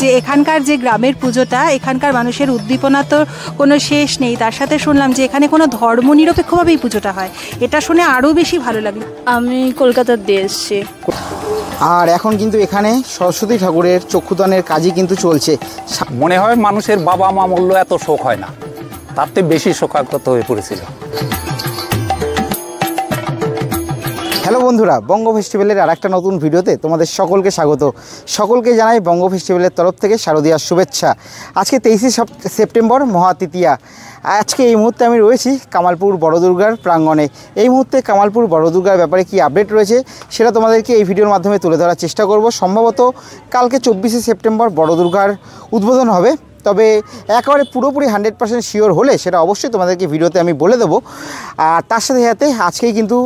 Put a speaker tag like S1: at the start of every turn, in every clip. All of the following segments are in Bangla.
S1: যে এখানকার যে গ্রামের পুজোটা, এখানকার মানুষের উদ্দীপনা তো কোনো শেষ নেই। তার সাথে শুনলাম যে এখানে কোনো ধর্মনিরপেক্ষভাবেই পুজোটা হয়, এটা শুনে আরও বেশি ভালো লাগলো।
S2: আমি কলকাতার দিয়ে এসেছি।
S3: আর এখন কিন্তু এখানে সরস্বতী ঠাকুরের চক্ষুদানের কাজই কিন্তু চলছে।
S4: মনে হয় মানুষের বাবা মা মূল্য এত শোক হয় না, তার থেকে বেশি শোকাক্রান্ত হয়ে পড়েছিল।
S3: হ্যালো বন্ধুরা, বঙ্গ ফেস্টিভ্যালের আর একটা নতুন ভিডিওতে তোমাদের সকলকে স্বাগত। সকলকে জানাই বঙ্গ ফেস্টিভ্যালের তরফ থেকে শারদীয়ার শুভেচ্ছা। আজকে 23শে সেপ্টেম্বর, মহাতৃতীয়া। আজকে এই মুহূর্তে আমি রয়েছি কামালপুর বড় দুর্গার প্রাঙ্গণে। এই মুহূর্তে কামালপুর বড় দুর্গার ব্যাপারে কি আপডেট রয়েছে সেটা তোমাদেরকে এই ভিডিওর মাধ্যমে তুলে ধরার চেষ্টা করব। সম্ভবত কালকে 24শে সেপ্টেম্বর বড় দুর্গার উদ্বোধন হবে, তবে একেবারে পুরোপুরি 100% শিওর হলে সেটা অবশ্যই তোমাদেরকে ভিডিওতে আমি বলে দেবো। আর তার সাথে সাথে আজকেই কিন্তু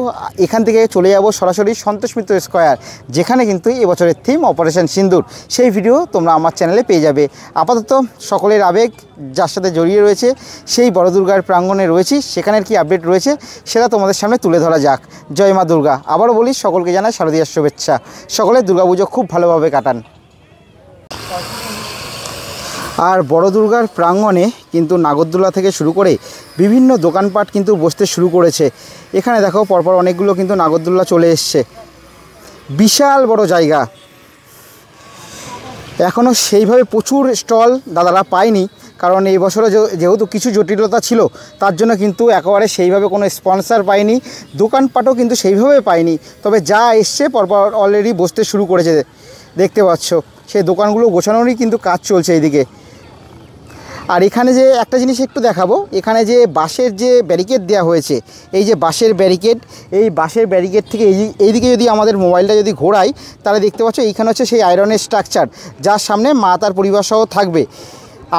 S3: এখান থেকে চলে যাব সরাসরি সন্তোষ মিত্র স্কয়ার, যেখানে কিন্তু এবছরের থিম অপারেশন সিন্দুর। সেই ভিডিও তোমরা আমার চ্যানেলে পেয়ে যাবে। আপাতত সকলের আবেগ যার সাথে জড়িয়ে রয়েছে সেই বড় দুর্গার প্রাঙ্গণে রয়েছি, সেখানের কি আপডেট রয়েছে সেটা তোমাদের সামনে তুলে ধরা যাক। জয় মা দুর্গা। আবারও বলি, সকলকে জানাই শারদীয়ার শুভেচ্ছা। সকলে দুর্গাপুজো খুব ভালোভাবে কাটান। আর বড় দুর্গার প্রাঙ্গণে কিন্তু নাগরদোলা থেকে শুরু করে বিভিন্ন দোকানপাট কিন্তু বসতে শুরু করেছে। এখানে দেখো পরপর অনেকগুলো কিন্তু নাগরদোলা চলে এসছে। বিশাল বড় জায়গা, এখনও সেইভাবে প্রচুর স্টল দাদারা পায়নি, কারণ এই বছরে যেহেতু কিছু জটিলতা ছিল তার জন্য কিন্তু একেবারে সেইভাবে কোনো স্পন্সর পায়নি, দোকানপাটও কিন্তু সেইভাবে পায়নি। তবে যা এসছে পরপর অলরেডি বসতে শুরু করেছে, দেখতে পাচ্ছ। সেই দোকানগুলো গোছানোরই কিন্তু কাজ চলছে এইদিকে। আর এখানে যে একটা জিনিস একটু দেখাবো, এখানে যে বাঁশের যে ব্যারিকেড দেওয়া হয়েছে, এই যে বাঁশের ব্যারিকেড, এই বাঁশের ব্যারিকেড থেকে এইদিকে যদি আমাদের মোবাইলটা যদি ঘোরাই তাহলে দেখতে পাচ্ছ এইখানে হচ্ছে সেই আয়রনের স্ট্রাকচার, যার সামনে মা তার পরিবার সহ থাকবে।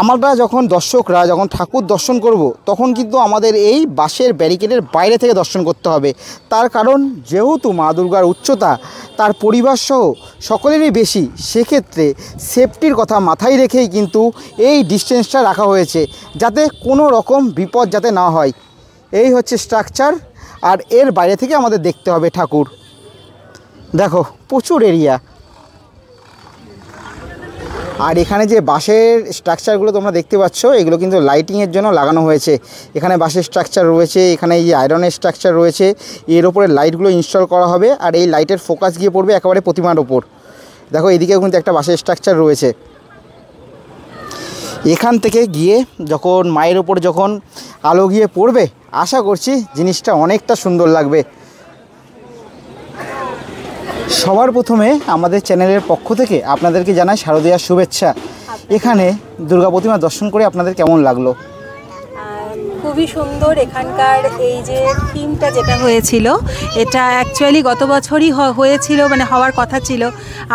S3: আমরা যখন দর্শকরা যখন ঠাকুর দর্শন করব তখন কিন্তু আমাদের এই বাঁশের ব্যারিকেডের বাইরে থেকে দর্শন করতে হবে। তার কারণ যেহেতু মা দুর্গার উচ্চতা তার পরিবার সহ সকলেরই বেশি, সেক্ষেত্রে সেফটির কথা মাথায় রেখেই কিন্তু এই ডিস্টেন্সটা রাখা হয়েছে, যাতে কোনো রকম বিপদ যাতে না হয়। এই হচ্ছে স্ট্রাকচার। আর এর বাইরে থেকে আমাদের দেখতে হবে ঠাকুর। দেখো প্রচুর এরিয়া। আর এখানে যে বাঁশের স্ট্রাকচারগুলো তোমরা দেখতে পাচ্ছ, এগুলো কিন্তু লাইটিংয়ের জন্য লাগানো হয়েছে। এখানে বাঁশের স্ট্রাকচার রয়েছে, এখানে এই যে আয়রনের স্ট্রাকচার রয়েছে, এর ওপরে লাইটগুলো ইনস্টল করা হবে। আর এই লাইটের ফোকাস গিয়ে পড়বে একেবারে প্রতিমার ওপর। দেখো এইদিকেও কিন্তু একটা বাঁশের স্ট্রাকচার রয়েছে। এখান থেকে গিয়ে যখন মায়ের ওপর যখন আলো গিয়ে পড়বে, আশা করছি জিনিসটা অনেকটা সুন্দর লাগবে। সবার প্রথমে আমাদের চ্যানেলের পক্ষ থেকে আপনাদেরকে জানাই শারদীয়ার শুভেচ্ছা। এখানে দুর্গা প্রতিমা দর্শন করে আপনাদের কেমন লাগলো?
S1: খুবই সুন্দর। এখানকার এই যে থিমটা যেটা হয়েছিল, এটা অ্যাকচুয়ালি গত বছরই হয়েছিল, মানে হওয়ার কথা ছিল।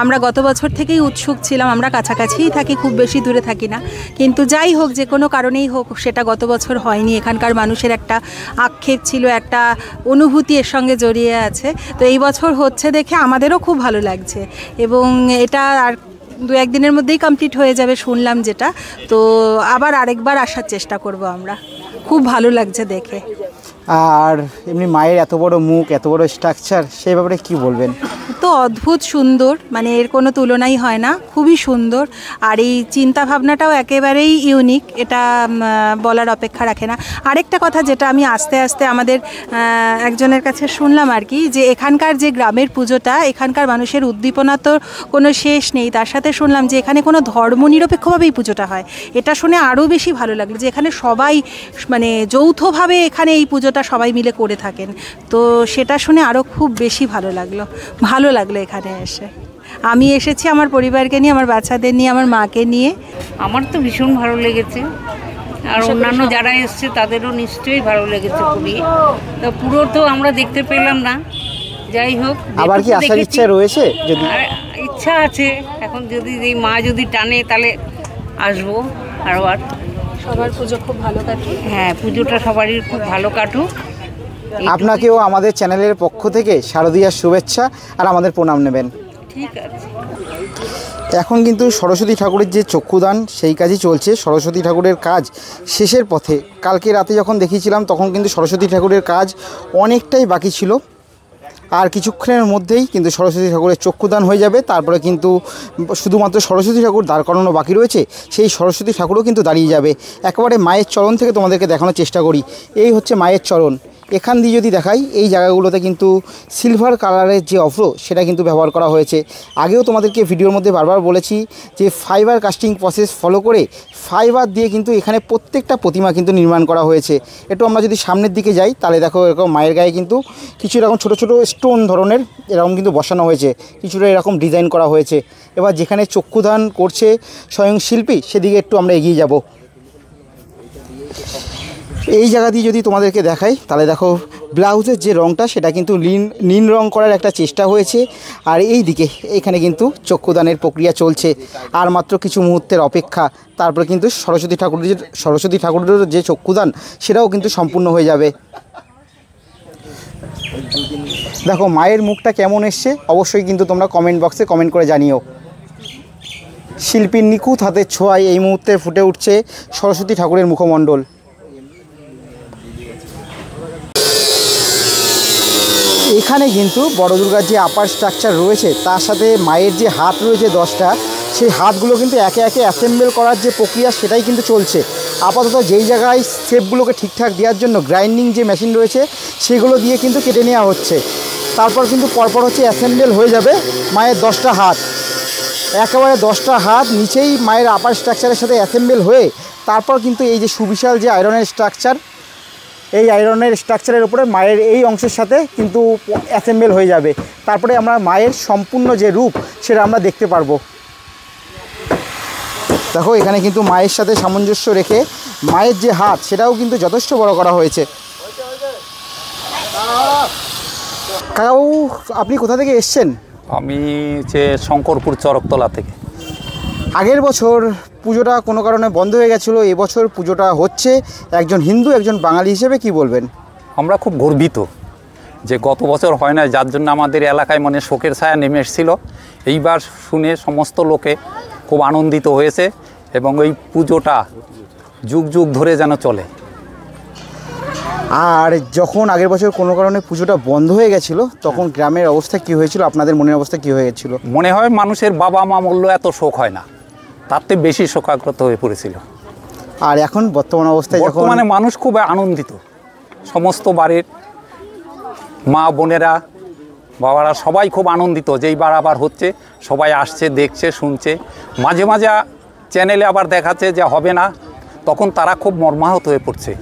S1: আমরা গত বছর থেকেই উৎসুক ছিলাম, আমরা কাছাকাছিই থাকি, খুব বেশি দূরে থাকি না। কিন্তু যাই হোক, যে কোনো কারণেই হোক, সেটা গত বছর হয়নি। এখানকার মানুষের একটা আক্ষেপ ছিল, একটা অনুভূতি এর সঙ্গে জড়িয়ে আছে। তো এই বছর হচ্ছে দেখে আমাদেরও খুব ভালো লাগছে, এবং এটা আর 2-1 দিনের মধ্যেই কমপ্লিট হয়ে যাবে শুনলাম যেটা। তো আবার আরেকবার আসার চেষ্টা করব আমরা। খুব ভালো লাগছে দেখে।
S3: আর এমনি মায়ের এত বড় মুখ, এত বড় স্ট্রাকচার, সেই ব্যাপারে কি বলবেন?
S1: তো অদ্ভুত সুন্দর, মানে এর কোনো তুলনাই হয় না, খুবই সুন্দর। আর এই চিন্তা ভাবনাটাও একেবারেই ইউনিক, এটা বলার অপেক্ষা রাখে না। আরেকটা কথা যেটা আমি আস্তে আস্তে আমাদের একজনের কাছে শুনলাম আর কি, যে এখানকার যে গ্রামের পুজোটা, এখানকার মানুষের উদ্দীপনা তো কোনো শেষ নেই। তার সাথে শুনলাম যে এখানে কোনো ধর্মনিরপেক্ষভাবেই পুজোটা হয়, এটা শুনে আরও বেশি ভালো লাগলো। যে এখানে সবাই মানে যৌথভাবে এখানে এই পুজোটা সবাই মিলে করে থাকেন, তো সেটা শুনে আরও খুব বেশি ভালো লাগলো এখানে এসে। আমি এসেছি আমার পরিবারকে নিয়ে, আমার বাচ্চাদের নিয়ে, আমার মাকে নিয়ে।
S5: আমার তো ভীষণ ভালো লেগেছে, আর অন্যান্য যারা এসছে তাদেরও নিশ্চয়ই ভালো লেগেছে খুবই। তো পুরো তো আমরা দেখতে পেলাম না, যাই হোক।
S3: আবার কি আসার ইচ্ছা রয়েছে? যদি
S5: ইচ্ছা আছে, এখন যদি এই মা যদি টানে তাহলে আসবো আরবার।
S1: সবার পুজো খুব ভালো কাটুক।
S5: হ্যাঁ, পুজোটা সবারই খুব ভালো কাটুক।
S3: আপনাকেও আমাদের চ্যানেলের পক্ষ থেকে শারদীয়ার শুভেচ্ছা আর আমাদের প্রণাম নেবেন।
S5: ঠিক আছে।
S3: এখন কিন্তু সরস্বতী ঠাকুরের যে চক্ষুদান সেই কাজই চলছে। সরস্বতী ঠাকুরের কাজ শেষের পথে। কালকে রাতে যখন দেখিয়েছিলাম তখন কিন্তু সরস্বতী ঠাকুরের কাজ অনেকটাই বাকি ছিল। আর কিছুক্ষণের মধ্যেই কিন্তু সরস্বতী ঠাকুরের চক্ষুদান হয়ে যাবে। তারপরে কিন্তু শুধুমাত্র সরস্বতী ঠাকুর দাঁড় করানো বাকি রয়েছে, সেই সরস্বতী ঠাকুরও কিন্তু দাঁড়িয়ে যাবে। একেবারে মায়ের চরণ থেকে তোমাদেরকে দেখানোর চেষ্টা করি। এই হচ্ছে মায়ের চরণ। এখান দিয়ে যদি দেখাই, এই জায়গাগুলোতে কিন্তু সিলভার কালারের যে অফ্রো সেটা কিন্তু ব্যবহার করা হয়েছে। আগেও তোমাদেরকে ভিডিওর মধ্যে বারবার বলেছি যে ফাইবার কাস্টিং প্রসেস ফলো করে ফাইবার দিয়ে কিন্তু এখানে প্রত্যেকটা প্রতিমা কিন্তু নির্মাণ করা হয়েছে। একটু আমরা যদি সামনের দিকে যাই তাহলে দেখো এরকম মায়ের গায়ে কিন্তু কিছু এরকম ছোটো ছোটো স্টোন ধরনের এরকম কিন্তু বসানো হয়েছে, কিছুটা এরকম ডিজাইন করা হয়েছে। এবার যেখানে চক্ষুদান করছে স্বয়ং শিল্পী, সেদিকে একটু আমরা এগিয়ে যাব। এই জায়গা দিয়ে যদি তোমাদেরকে দেখাই তাহলে দেখো ব্লাউজের যে রঙটা সেটা কিন্তু নীল রং করার একটা চেষ্টা হয়েছে। আর এই দিকে এখানে কিন্তু চক্ষুদানের প্রক্রিয়া চলছে, আর মাত্র কিছু মুহূর্তের অপেক্ষা, তারপরে কিন্তু সরস্বতী ঠাকুরের যে চক্ষুদান সেটাও কিন্তু সম্পূর্ণ হয়ে যাবে। দেখো মায়ের মুখটা কেমন এসছে অবশ্যই কিন্তু তোমরা কমেন্ট বক্সে কমেন্ট করে জানিও। শিল্পীর নিখুঁত হাতের ছোঁয়ায় এই মুহূর্তে ফুটে উঠছে সরস্বতী ঠাকুরের মুখমণ্ডল। এখানে কিন্তু বড় দুর্গার যে আপার স্ট্রাকচার রয়েছে তার সাথে মায়ের যে হাত রয়েছে 10টা, সেই হাতগুলো কিন্তু একে একে অ্যাসেম্বল করার যে প্রক্রিয়া সেটাই কিন্তু চলছে। আপাতত যেই জায়গায় শেপগুলোকে ঠিকঠাক দেওয়ার জন্য গ্রাইন্ডিং যে মেশিন রয়েছে সেগুলো দিয়ে কিন্তু কেটে নেওয়া হচ্ছে। তারপর কিন্তু পরপর হচ্ছে অ্যাসেম্বল হয়ে যাবে মায়ের 10টা হাত। একেবারে 10টা হাত নিচেই মায়ের আপার স্ট্রাকচারের সাথে অ্যাসেম্বল হয়ে তারপর কিন্তু এই যে সুবিশাল যে আয়রনের স্ট্রাকচার, এই আয়রনের স্ট্রাকচারের উপরে মায়ের এই অংশের সাথে কিন্তু অ্যাসেম্বল হয়ে যাবে। তারপরে আমরা মায়ের সম্পূর্ণ যে রূপ সেটা আমরা দেখতে পারবো। দেখো এখানে কিন্তু মায়ের সাথে সামঞ্জস্য রেখে মায়ের যে হাত সেটাও কিন্তু যথেষ্ট বড় করা হয়েছে। কাউ আপনি কোথা থেকে এসছেন?
S4: আমি যে শঙ্করপুর চরকতলা থেকে।
S3: আগের বছর পুজোটা কোনো কারণে বন্ধ হয়ে গেছিলো, এবছর পুজোটা হচ্ছে। একজন হিন্দু একজন বাঙালি হিসেবে কি বলবেন?
S4: আমরা খুব গর্বিত যে গত বছর হয় না, যার জন্য আমাদের এলাকায় মানে শোকের ছায়া নেমে এসেছিল। এইবার শুনে সমস্ত লোকে খুব আনন্দিত হয়েছে এবং এই পুজোটা যুগ যুগ ধরে যেন চলে।
S3: আর যখন আগের বছর কোনো কারণে পুজোটা বন্ধ হয়ে গেছিলো তখন গ্রামের অবস্থা কী হয়েছিল, আপনাদের মনের অবস্থা কী হয়ে গেছিলো?
S4: মনে হয় মানুষের বাবা মা মূল্য এত শোক হয় না, তার থেকে বেশি শোকাগ্রত হয়ে পড়েছিল।
S3: আর এখন বর্তমান অবস্থায়
S4: বর্তমানে মানুষ খুব আনন্দিত। সমস্ত বাড়ির মা বোনেরা বাবারা সবাই খুব আনন্দিত যে এইবার আবার হচ্ছে, সবাই আসছে দেখছে শুনছে। মাঝে মাঝে চ্যানেলে আবার দেখাচ্ছে যে হবে না, তখন তারা খুব মর্মাহত হয়ে পড়ছে।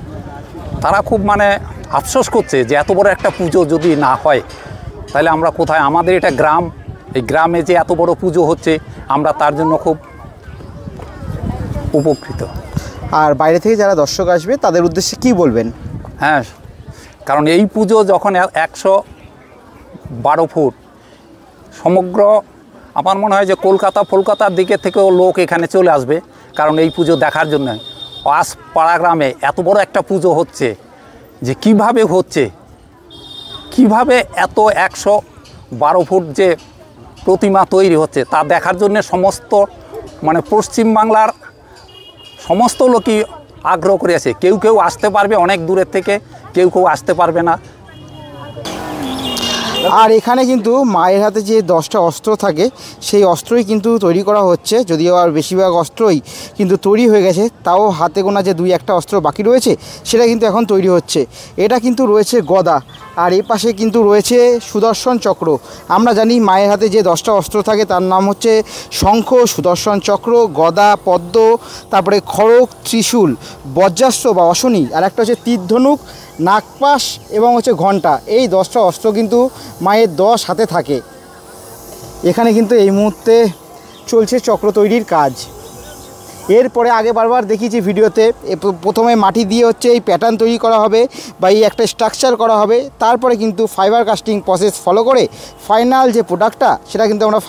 S4: তারা খুব মানে আফসোস করছে যে এত বড় একটা পুজো যদি না হয় তাহলে আমরা কোথায়, আমাদের এটা গ্রাম, এই গ্রামে যে এত বড় পুজো হচ্ছে আমরা তার জন্য খুব উপকৃত।
S3: আর বাইরে থেকে যারা দর্শক আসবে তাদের উদ্দেশ্যে কি বলবেন?
S4: হ্যাঁ, কারণ এই পুজো যখন 112 ফুট সমগ্র, আমার মনে হয় যে কলকাতার দিকে থেকেও লোক এখানে চলে আসবে, কারণ এই পুজো দেখার জন্য। পাড়া গ্রামে এত বড় একটা পুজো হচ্ছে, যে কিভাবে হচ্ছে, কিভাবে এত 112 ফুট যে প্রতিমা তৈরি হচ্ছে তা দেখার জন্য সমস্ত মানে পশ্চিমবাংলার সমস্ত লোকই আগ্রহ করে আছে। কেউ কেউ আসতে পারবে অনেক দূরের থেকে, কেউ কেউ আসতে পারবে না।
S3: আর এখানে কিন্তু মায়ের হাতে যে 10টা অস্ত্র থাকে সেই অস্ত্রই কিন্তু তৈরি করা হচ্ছে, যদিও আর বেশিরভাগ অস্ত্রই কিন্তু তৈরি হয়ে গেছে, তাও হাতে গোনা যে 2-1টা অস্ত্র বাকি রয়েছে সেটা কিন্তু এখন তৈরি হচ্ছে। এটা কিন্তু রয়েছে গদা, আর এই পাশে কিন্তু রয়েছে সুদর্শন চক্র। আমরা জানি মায়ের হাতে যে 10টা অস্ত্র থাকে তার নাম হচ্ছে শঙ্খ, সুদর্শন চক্র, গদা, পদ্ম, তারপরে খড়গ, ত্রিশূল, বজ্রাস্ত্র বা অশনি, আর একটা হচ্ছে তীরধনুক, নাগপাশ এবং হচ্ছে ঘণ্টা। এই 10টা অস্ত্র কিন্তু মায়ের 10 হাতে থাকে। এখানে কিন্তু এই মুহূর্তে চলছে চক্র তৈরির কাজ। এরপরে আগে বারবার দেখিয়েছি ভিডিওতে, প্রথমে মাটি দিয়ে হচ্ছে এই প্যাটার্ন তৈরি করা হবে বা এই একটা স্ট্রাকচার করা হবে, তারপরে কিন্তু ফাইবার কাস্টিং প্রসেস ফলো করে ফাইনাল যে প্রোডাক্টটা সেটা কিন্তু আমরা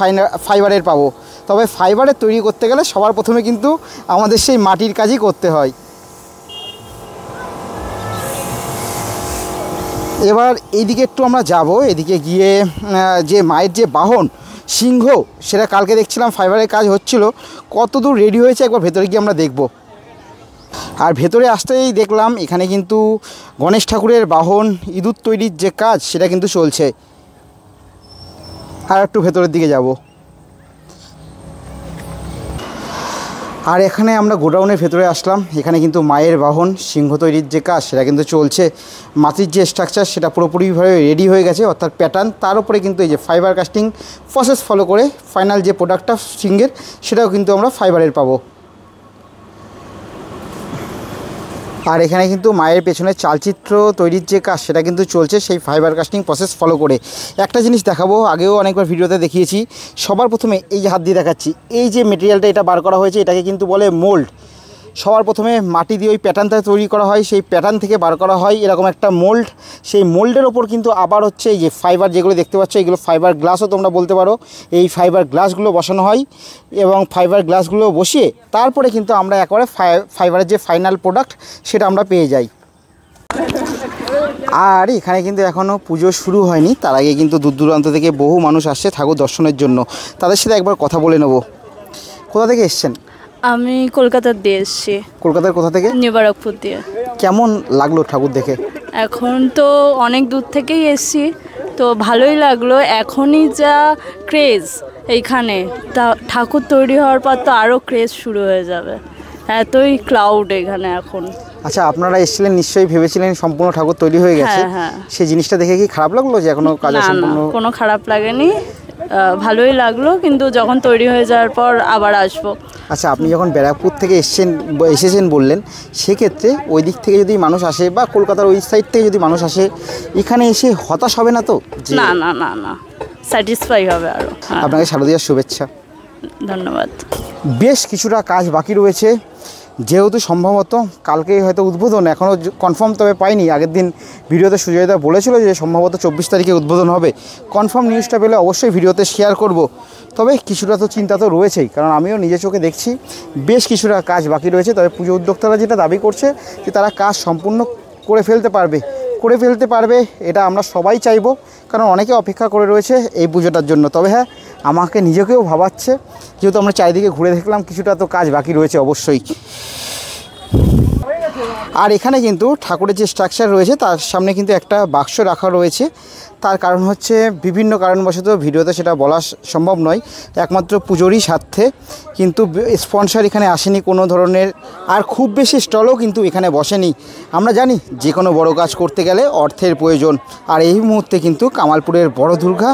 S3: ফাইবারের পাবো। তবে ফাইবারের তৈরি করতে গেলে সবার প্রথমে কিন্তু আমাদের সেই মাটির কাজই করতে হয়। এবার এইদিকে একটু আমরা যাব, এদিকে গিয়ে যে মায়ের যে বাহন সিংহ সেটা কালকে দেখছিলাম ফাইবারের কাজ হচ্ছিল, কতদূর রেডি হয়েছে একবার ভেতরে গিয়ে আমরা দেখব। আর ভেতরে আসতেই দেখলাম এখানে কিন্তু গণেশ ঠাকুরের বাহন ইঁদুর তৈরির যে কাজ সেটা কিন্তু চলছে। আর একটু ভেতরের দিকে যাব। আর এখানে আমরা গোডাউনের ভেতরে আসলাম। এখানে কিন্তু মায়ের বাহন সিংহ তৈরির যে কাজ সেটা কিন্তু চলছে। মাটির যে স্ট্রাকচার সেটা পুরোপুরিভাবে রেডি হয়ে গেছে, অর্থাৎ প্যাটার্ন। তার উপরে কিন্তু এই যে ফাইবার কাস্টিং প্রসেস ফলো করে ফাইনাল যে প্রোডাক্টটা সিংহের সেটাও কিন্তু আমরা ফাইবারের পাবো। আর এখানে কিন্তু মায়ের পেছনে চালচিত্র তৈরির যে কাজ সেটা কিন্তু চলছে সেই ফাইবার কাস্টিং প্রসেস ফলো করে। একটা জিনিস দেখাবো, আগেও অনেকবার ভিডিওতে দেখিয়েছি। সবার প্রথমে এই যে হাত দিয়ে দেখাচ্ছি, এই যে মেটেরিয়ালটা এটা বার করা হয়েছে এটাকে কিন্তু বলে মোল্ড। সবার প্রথমে মাটি দিয়ে ওই প্যাটার্নটা তৈরি করা হয়, সেই প্যাটার্ন থেকে বার করা হয় এরকম একটা মোল্ড। সেই মোল্ডের ওপর কিন্তু আবার হচ্ছে এই যে ফাইবার যেগুলো দেখতে পাচ্ছ এগুলো ফাইবার গ্লাসও তোমরা বলতে পারো। এই ফাইবার গ্লাসগুলো বসানো হয় এবং ফাইবার গ্লাসগুলো বসিয়ে তারপরে কিন্তু আমরা একবারে ফাইবারের যে ফাইনাল প্রোডাক্ট সেটা আমরা পেয়ে যাই। আর এখানে কিন্তু এখনও পুজো শুরু হয়নি, তার আগে কিন্তু দূর দূরান্ত থেকে বহু মানুষ আসছে ঠাকুর দর্শনের জন্য। তাদের সাথে একবার কথা বলে নেব। কোথা থেকে এসছেন?
S2: আমি কলকাতার দিয়ে এসেছি।
S3: কলকাতার কোথা থেকে?
S2: নিউ বারাকপুর দিয়ে।
S3: কেমন লাগলো ঠাকুর দেখে?
S2: এখন তো অনেক দূর থেকেই এসেছি, তো ভালোই লাগলো। এখনই যা ক্রেজ এইখানে, তা ঠাকুর তৈরি হওয়ার পর তো আরও ক্রেজ শুরু হয়ে যাবে, এতই ক্রাউড এখানে এখন।
S3: আচ্ছা, আপনারা এসেছিলেন নিশ্চয়ই ভেবেছিলেন সম্পূর্ণ ঠাকুর তৈরি হয়ে গেছে।
S2: হ্যাঁ।
S3: সেই জিনিসটা দেখে কি খারাপ লাগলো যে এখনো কাজ সম্পূর্ণ?
S2: না, কোনো খারাপ লাগেনি, ভালোই লাগলো, কিন্তু যখন তৈরি হয়ে যাওয়ার পর আবার আসবো।
S3: আচ্ছা, আপনি যখন ব্যারাকপুর থেকে এসেছেন বললেন, সেক্ষেত্রে ওই দিক থেকে যদি মানুষ আসে বা কলকাতার ওই সাইড থেকে যদি মানুষ আসে, এখানে এসে হতাশ হবে না তো?
S2: না না না না, স্যাটিসফাই হবে আরও।
S3: আপনাকে শারদীয়ার শুভেচ্ছা।
S2: ধন্যবাদ।
S3: বেশ কিছুটা কাজ বাকি রয়েছে, যেহেতু সম্ভবত কালকেই হয়তো উদ্বোধন, এখনও কনফার্ম তবে পাইনি। আগের দিন ভিডিওতে সুজয়দা বলেছিল যে সম্ভবত 24 তারিখে উদ্বোধন হবে। কনফার্ম নিউজটা পেলে অবশ্যই ভিডিওতে শেয়ার করব। তবে কিছুটা তো চিন্তা তো রয়েছেই, কারণ আমিও নিজের চোখে দেখছি বেশ কিছুটা কাজ বাকি রয়েছে। তবে পুজো উদ্যোক্তারা যেটা দাবি করছে যে তারা কাজ সম্পূর্ণ করে ফেলতে পারবে, এটা আমরা সবাই চাইব, কারণ অনেকে অপেক্ষা করে রয়েছে এই পুজোটার জন্য। তবে হ্যাঁ, আমাকে নিজেকেও ভাবাচ্ছে, যেহেতু আমরা চারিদিকে ঘুরে দেখলাম কিছুটা তো কাজ বাকি রয়েছে অবশ্যই। আর এখানে কিন্তু ঠাকুরের যে স্ট্রাকচার রয়েছে তার সামনে কিন্তু একটা বাক্স রাখা রয়েছে। তার কারণ হচ্ছে বিভিন্ন কারণবশত ভিডিওতে সেটা বলা সম্ভব নয়, একমাত্র পুজোরই স্বার্থে। কিন্তু স্পন্সর এখানে আসেনি কোনো ধরনের, আর খুব বেশি স্টলও কিন্তু এখানে বসেনি। আমরা জানি যে কোনো বড় কাজ করতে গেলে অর্থের প্রয়োজন, আর এই মুহূর্তে কিন্তু কামালপুরের বড় দুর্গা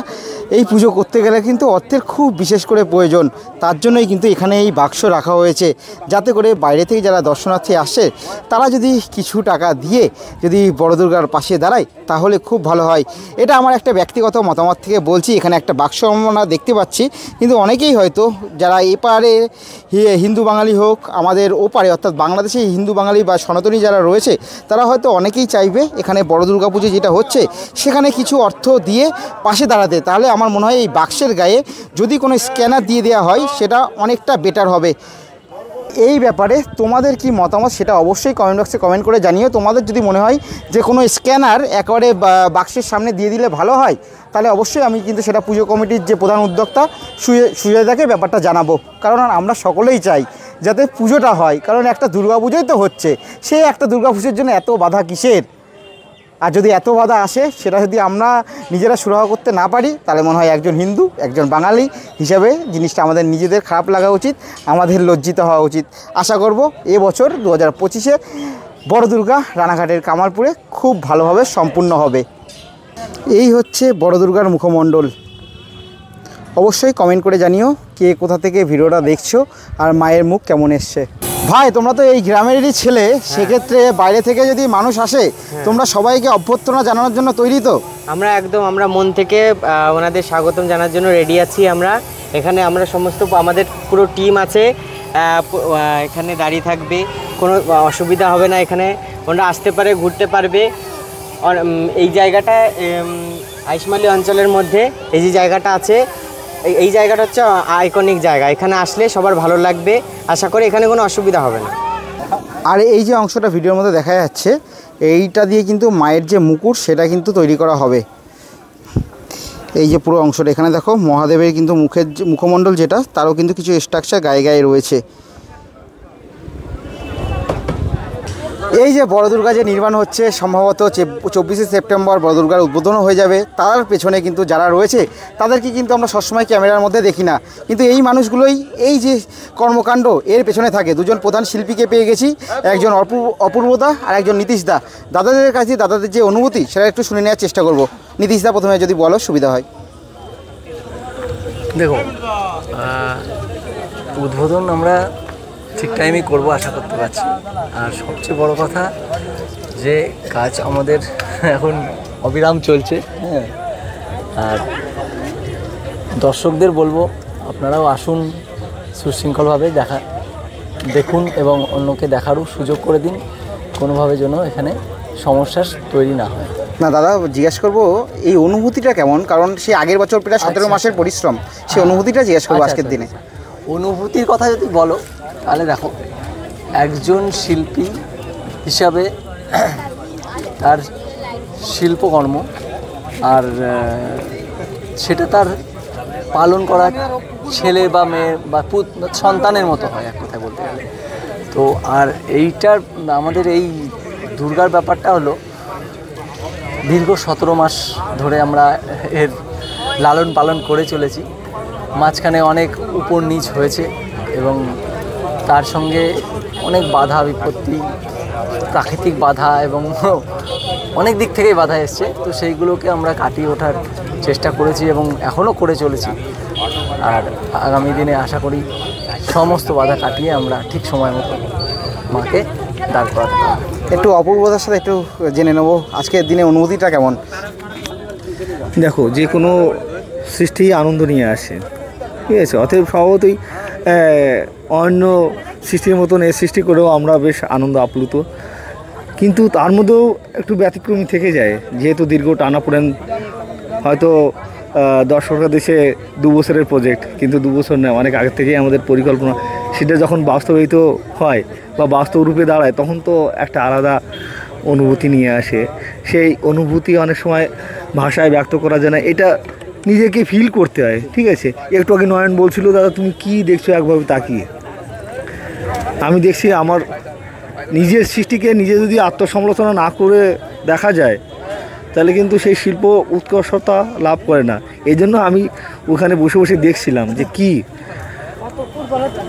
S3: এই পুজো করতে গেলে কিন্তু অর্থের খুব বিশেষ করে প্রয়োজন। তার জন্যই কিন্তু এখানে এই বাক্স রাখা হয়েছে, যাতে করে বাইরে থেকে যারা দর্শনার্থী আসে তারা যদি কিছু টাকা দিয়ে যদি বড় দুর্গার পাশে দাঁড়ায় তাহলে খুব ভালো হয়। এটা আমার একটা ব্যক্তিগত মতামত থেকে বলছি। এখানে একটা বাক্স আমরা দেখতে পাচ্ছি, কিন্তু অনেকেই হয়তো যারা এপারে হিন্দু বাঙালি হোক, আমাদের ওপারে অর্থাৎ বাংলাদেশে হিন্দু বাঙালি বা সনাতনী যারা রয়েছে, তারা হয়তো অনেকেই চাইবে এখানে বড় দুর্গা পুজো যেটা হচ্ছে সেখানে কিছু অর্থ দিয়ে পাশে দাঁড়াতে। তাহলে আমার মনে হয় এই বাক্সের গায়ে যদি কোনো স্ক্যানার দিয়ে দেওয়া হয় সেটা অনেকটা বেটার হবে। এই ব্যাপারে তোমাদের কি মতামত সেটা অবশ্যই কমেন্ট বক্সে কমেন্ট করে জানিও। তোমাদের যদি মনে হয় যে কোনো স্ক্যানার একেবারে বাক্সের সামনে দিয়ে দিলে ভালো হয়, তাহলে অবশ্যই আমি কিন্তু সেটা পুজো কমিটির যে প্রধান উদ্যোক্তা সুজয়দাকে ব্যাপারটা জানাবো। কারণ আমরা সকলেই চাই যাতে পুজোটা হয়, কারণ একটা দুর্গা পুজোই তো হচ্ছে, সেই একটা দুর্গা পুজোর জন্য এত বাধা কিসের? আর যদি এত বাধা আসে সেটা যদি আমরা নিজেরা সুরাহা করতে না পারি, তাহলে মনে হয় একজন হিন্দু একজন বাঙালি হিসাবে জিনিসটা আমাদের নিজেদের খারাপ লাগা উচিত, আমাদের লজ্জিত হওয়া উচিত। আশা করব এবছর 2025-এ বড় দুর্গা রানাঘাটের কামালপুরে খুব ভালোভাবে সম্পূর্ণ হবে। এই হচ্ছে বড় দুর্গার মুখমণ্ডল। অবশ্যই কমেন্ট করে জানিও কে কোথা থেকে ভিডিওটা দেখছো আর মায়ের মুখ কেমন এসছে। ভাই, তোমরা তো এই গ্রামেরই ছেলে, সেক্ষেত্রে বাইরে থেকে যদি মানুষ আসে তোমরা সবাইকে অভ্যর্থনা জানানোর জন্য তৈরি তো?
S6: আমরা মন থেকে ওনাদের স্বাগতম জানার জন্য রেডি আছি। এখানে আমরা সমস্ত আমাদের পুরো টিম আছে, এখানে দাঁড়িয়ে থাকবে, কোনো অসুবিধা হবে না। এখানে ওনারা আসতে পারে, ঘুরতে পারবে। এই জায়গাটা আইসমালি অঞ্চলের মধ্যে এই যে জায়গাটা আছে, এই জায়গাটা হচ্ছে আইকনিক জায়গা। এখানে আসলে সবার ভালো লাগবে, আশা করি এখানে কোনো অসুবিধা হবে না।
S3: আর এই যে অংশটা ভিডিওর মধ্যে দেখা যাচ্ছে, এইটা দিয়ে কিন্তু মায়ের যে মুকুট সেটা কিন্তু তৈরি করা হবে। এই যে পুরো অংশটা এখানে দেখো, মহাদেবের কিন্তু মুখমণ্ডল যেটা, তারও কিন্তু কিছু স্ট্রাকচার গায়ে গায়ে রয়েছে। এই যে বড় দুর্গা যে নির্মাণ হচ্ছে, সম্ভবত 24শে সেপ্টেম্বর বড় দুর্গার উদ্বোধনও হয়ে যাবে, তার পেছনে কিন্তু যারা রয়েছে তাদেরকে কিন্তু আমরা সবসময় ক্যামেরার মধ্যে দেখি না, কিন্তু এই মানুষগুলোই এই যে কর্মকাণ্ড এর পেছনে থাকে। দুজন প্রধান শিল্পীকে পেয়ে গেছি, একজন অপূর্বদা আর একজন নীতিশদা। দাদাদের কাছে দাদাদের যে অনুভূতি সেটা একটু শুনে নেওয়ার চেষ্টা করব। নীতিশদা প্রথমে যদি বলো সুবিধা হয়।
S7: দেখো, উদ্বোধন আমরা ঠিক টাইমেই করবো আশা করতে পারছি। আর সবচেয়ে বড় কথা যে কাজ আমাদের এখন অবিরাম চলছে। হ্যাঁ, আর দর্শকদের বলবো আপনারাও আসুন, সুশৃঙ্খলভাবে দেখুন এবং অন্যকে দেখারও সুযোগ করে দিন, কোনোভাবে যেন এখানে সমস্যার তৈরি না হয়।
S3: না দাদা, জিজ্ঞেস করবো এই অনুভূতিটা কেমন, কারণ সে আগের বছর প্রায় 17 মাসের পরিশ্রম, সেই অনুভূতিটা জিজ্ঞেস করবো আজকের দিনে।
S7: অনুভূতির কথা যদি বলো তাহলে দেখো, একজন শিল্পী হিসাবে তার শিল্পকর্ম আর সেটা তার পালন করা ছেলে বা মেয়ে বা সন্তানের মতো হয় এক কথায় বলতে গেলে। তো আর এইটার আমাদের এই দুর্গার ব্যাপারটা হলো দীর্ঘ 17 মাস ধরে আমরা এর লালন পালন করে চলেছি। মাঝখানে অনেক উপর নিচ হয়েছে এবং তার সঙ্গে অনেক বাধা বিপত্তি, প্রাকৃতিক বাধা এবং অনেক দিক থেকেই বাধা এসছে। তো সেইগুলোকে আমরা কাটিয়ে ওঠার চেষ্টা করেছি এবং এখনও করে চলেছি। আর আগামী দিনে আশা করি সমস্ত বাধা কাটিয়ে আমরা ঠিক সময় মতো মাকে দাঁড় করাতে পারব।
S3: একটু অপূর্বতার সাথে একটু জেনে নেবো আজকের দিনে অনুভূতিটা কেমন।
S8: দেখো, যে কোনো সৃষ্টি আনন্দ নিয়ে আসে, ঠিক আছে। অতএব স্বভাবতই অন্য সৃষ্টির মতন এর সৃষ্টি করেও আমরা বেশ আনন্দ আপ্লুত, কিন্তু তার মধ্যেও একটু ব্যতিক্রমী থেকে যায়। যেহেতু দীর্ঘ টানাপোড়েন, হয়তো দর্শকরা দেশে 2 বছরের প্রজেক্ট, কিন্তু 2 বছর নয়, অনেক আগের থেকেই আমাদের পরিকল্পনা। সেটা যখন বাস্তবায়িত হয় বা বাস্তব রূপে দাঁড়ায় তখন তো একটা আলাদা অনুভূতি নিয়ে আসে। সেই অনুভূতি অনেক সময় ভাষায় ব্যক্ত করা যায় না, এটা নিজেকে ফিল করতে হয়, ঠিক আছে। একটু আগে নয়ন বলছিল, দাদা তুমি কি দেখছো একভাবে তাকিয়ে। আমি দেখছি আমার নিজের সৃষ্টিকে নিজে যদি আত্মসমালোচনা না করে দেখা যায় তাহলে কিন্তু সেই শিল্প উৎকর্ষতা লাভ করে না। এই জন্য আমি ওখানে বসে বসে দেখছিলাম যে কি,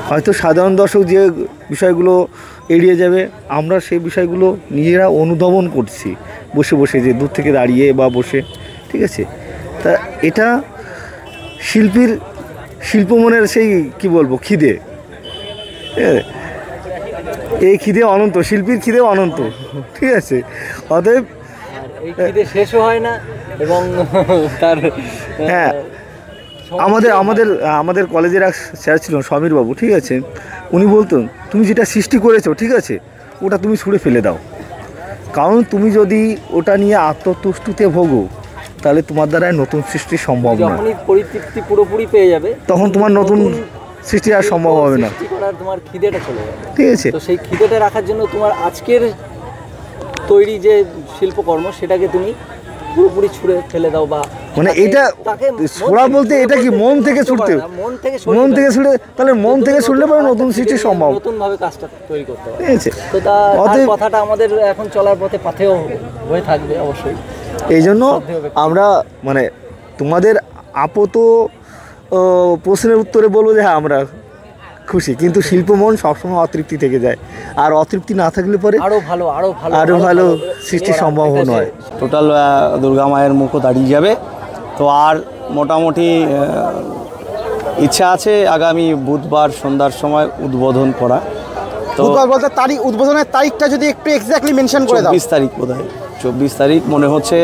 S8: হয়তো সাধারণ দর্শক যে বিষয়গুলো এড়িয়ে যাবে, আমরা সেই বিষয়গুলো নিজেরা অনুধাবন করছি বসে বসে, যে দূর থেকে দাঁড়িয়ে বা বসে, ঠিক আছে। তা এটা শিল্পীর শিল্পমনের সেই কি বলবো খিদে, এই খিদে অনন্ত, শিল্পীর খিদেও অনন্ত, ঠিক আছে। অতএব
S7: এই খিদে শেষও হয় না এবং তার
S8: হ্যাঁ, আমাদের কলেজের এক স্যার ছিলেন সমীরবাবু, ঠিক আছে। উনি বলতেন, তুমি যেটা সৃষ্টি করেছো, ঠিক আছে, ওটা তুমি ছুঁড়ে ফেলে দাও, কারণ তুমি যদি ওটা নিয়ে আত্মতুষ্টিতে ভোগো তাহলে তোমার দ্বারা নতুন সৃষ্টি সম্ভব না।
S7: যখনই পরিতৃপ্তি পুরোপুরি পেয়ে যাবে
S8: তখন তোমার নতুন সৃষ্টি আর সম্ভব হবে না,
S7: তোমার খিদেটা চলে যাবে,
S8: ঠিক আছে।
S7: তো সেই খিদেটা রাখার জন্য তোমার আজকের তৈরি যে শিল্পকর্ম সেটাকে তুমি পুরোপুরি ছুঁড়ে ফেলে দাও, বা
S8: মানে এটা ছোড়া বলতে এটা কি মন থেকে ছুটতে, মন থেকে ছুটে, তাহলে মন থেকে ছুটলে পরে নতুন সৃষ্টি সম্ভব,
S7: নতুনভাবে কাজটা তৈরি করতে হবে,
S8: ঠিক আছে।
S7: তো তার কথাটা আমাদের এখন চলার পথে পাথেও হয়ে থাকবে অবশ্যই।
S8: এই জন্য আমরা মানে তোমাদের আপাত প্রশ্নের উত্তরে বলবো যে হ্যাঁ আমরা খুশি, কিন্তু শিল্পমন সবসময় অতৃপ্তি থেকে যায়, আর অতৃপ্তি না থাকলে পরে আরও ভালো সৃষ্টি সম্ভব নয়।
S9: টোটাল দুর্গা মায়ের মুখও দাঁড়িয়ে যাবে। তো আর মোটামুটি ইচ্ছা আছে আগামী বুধবার সন্ধ্যার সময় উদ্বোধন করা। তো
S3: বুধবার বলতে তারিখ, উদ্বোধনের তারিখটা যদি একটু এক্স্যাক্টলি মেনশন করে দাও।
S9: 24 তারিখ বোধহয়, 24 তারিখ মনে হচ্ছে।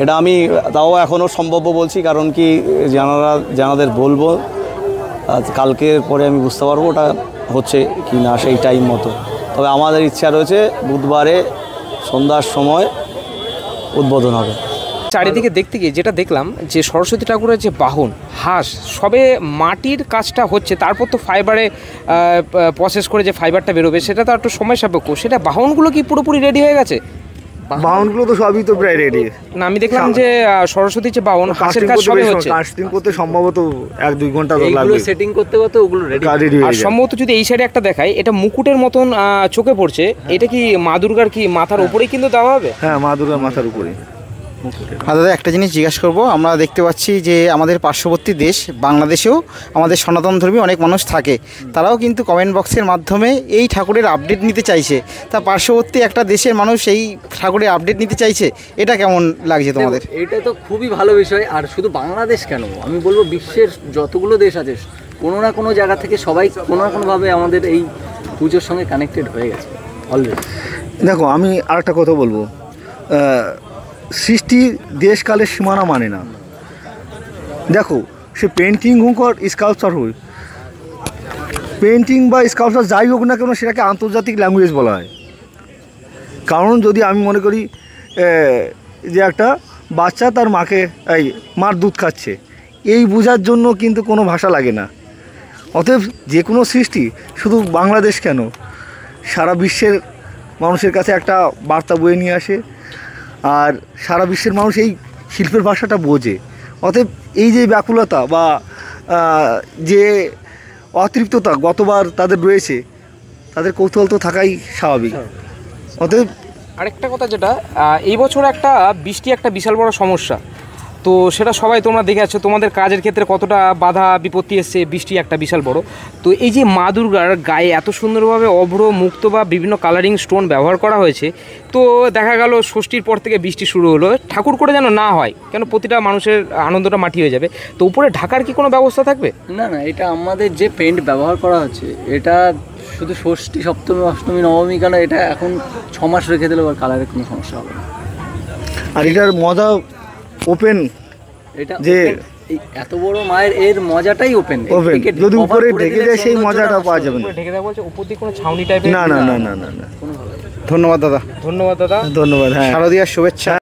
S9: এটা আমি তাও এখনও সম্ভাব্য বলছি, কারণ কি জানাদের বলবো কালকের পরে আমি বুঝতে পারবো ওটা হচ্ছে কি না সেই টাইম মতো। তবে আমাদের ইচ্ছা রয়েছে বুধবারে সন্ধ্যার সময় উদ্বোধন হবে।
S10: চারিদিকে দেখতে গিয়ে যেটা দেখলাম যে সরস্বতী ঠাকুরের যে বাহন হাঁস, সবে মাটির কাজটা হচ্ছে, তারপর তো ফাইবারে প্রসেস করে যে ফাইবারটা বেরোবে সেটা তো একটু সময় সাপেক্ষ। সেটা বাহনগুলো কি পুরোপুরি রেডি হয়ে গেছে?
S8: বাহনগুলো তো সবই তো প্রায় রেডি।
S10: না আমি দেখলাম যে সরস্বতীর যে বাহন হাঁসের কাজ সবই হচ্ছে।
S8: কাস্টিং করতে সম্ভবত 1-2 ঘন্টা
S9: এইগুলো
S8: লাগবে,
S9: সেটিং করতে করতে ওগুলো রেডি।
S10: আর সম্ভবত যদি এই সাইডে একটা দেখাই, এটা মুকুটের মতন চোখে পড়ছে, এটা কি মা দুর্গার কি মাথার উপরেই কিন্তু দেওয়া হবে?
S8: হ্যাঁ, মা দুর্গার মাথার উপরে।
S3: দাদা একটা জিনিস জিজ্ঞাসা করবো, আমরা দেখতে পাচ্ছি যে আমাদের পার্শ্ববর্তী দেশ বাংলাদেশেও আমাদের সনাতন ধর্মী অনেক মানুষ থাকে, তারাও কিন্তু কমেন্ট বক্সের মাধ্যমে এই ঠাকুরের আপডেট নিতে চাইছে। তা পার্শ্ববর্তী একটা দেশের মানুষ এই ঠাকুরের আপডেট নিতে চাইছে, এটা কেমন লাগছে তোমাদের?
S9: এটা তো খুবই ভালো বিষয়। আর শুধু বাংলাদেশ কেন, আমি বলবো বিশ্বের যতগুলো দেশ আছে কোনো না কোনো জায়গা থেকে সবাই কোনো না কোনোভাবে আমাদের এই পুজোর সঙ্গে কানেক্টেড হয়ে গেছে অলরেডি।
S8: দেখো আমি আরেকটা কথা বলবো, সৃষ্টি দেশকালের সীমানা মানে না। দেখো সে পেন্টিং হোক আর স্কাল্পচার হোক, পেন্টিং বা স্কাল্পচার যাই হোক না কেন সেটাকে আন্তর্জাতিক ল্যাঙ্গুয়েজ বলা হয়। কারণ যদি আমি মনে করি যে একটা বাচ্চা তার মাকে মার দুধ খাচ্ছে, এই বোঝার জন্য কিন্তু কোনো ভাষা লাগে না। অতএব যে কোনো সৃষ্টি শুধু বাংলাদেশ কেন, সারা বিশ্বের মানুষের কাছে একটা বার্তা বয়ে নিয়ে আসে, আর সারা বিশ্বের মানুষ এই শিল্পের ভাষাটা বোঝে। অতএব এই যে ব্যাকুলতা বা যে অতৃপ্ততা গতবার তাদের রয়েছে, তাদের কৌতূহল তো থাকাই স্বাভাবিক। অতএব
S10: আরেকটা কথা যেটা এই বছর বৃষ্টি একটা বিশাল বড় সমস্যা, তো সেটা সবাই তোমরা দেখে আছো, তোমাদের কাজের ক্ষেত্রে কতটা বাধা বিপত্তি এসছে, বৃষ্টি একটা বিশাল বড়। তো এই যে মা দুর্গার গায়ে এত সুন্দরভাবে অভ্র মুক্ত বা বিভিন্ন কালারিং স্টোন ব্যবহার করা হয়েছে, তো দেখা গেল ষষ্ঠীর পর থেকে বৃষ্টি শুরু হলো, ঠাকুর করে যেন না হয়, কেন প্রতিটা মানুষের আনন্দটা মাটি হয়ে যাবে। তো উপরে ঢাকার কি কোনো ব্যবস্থা থাকবে?
S9: না না, এটা আমাদের যে পেন্ট ব্যবহার করা হচ্ছে, এটা শুধু ষষ্ঠী, সপ্তমী, অষ্টমী, নবমী কেন, এটা এখন 6 মাস রেখে দিলেও আর কালারের কোনো সমস্যা হবে না।
S8: আর এটার মজা ওপেন,
S9: এটা যে এত বড় মায়ের এর মজাটাই ওপেন।
S8: যদি উপরে ঢেকে দেয় সেই মজাটা পাওয়া যাবে না।
S10: ঢেকে দেওয়া বলছে উপর দিয়ে কোনো ছাউনি টাইপের?
S8: না না না না না না।
S3: ধন্যবাদ দাদা।
S10: ধন্যবাদ দাদা।
S8: ধন্যবাদ। হ্যাঁ,
S3: শারদীয়ার শুভেচ্ছা।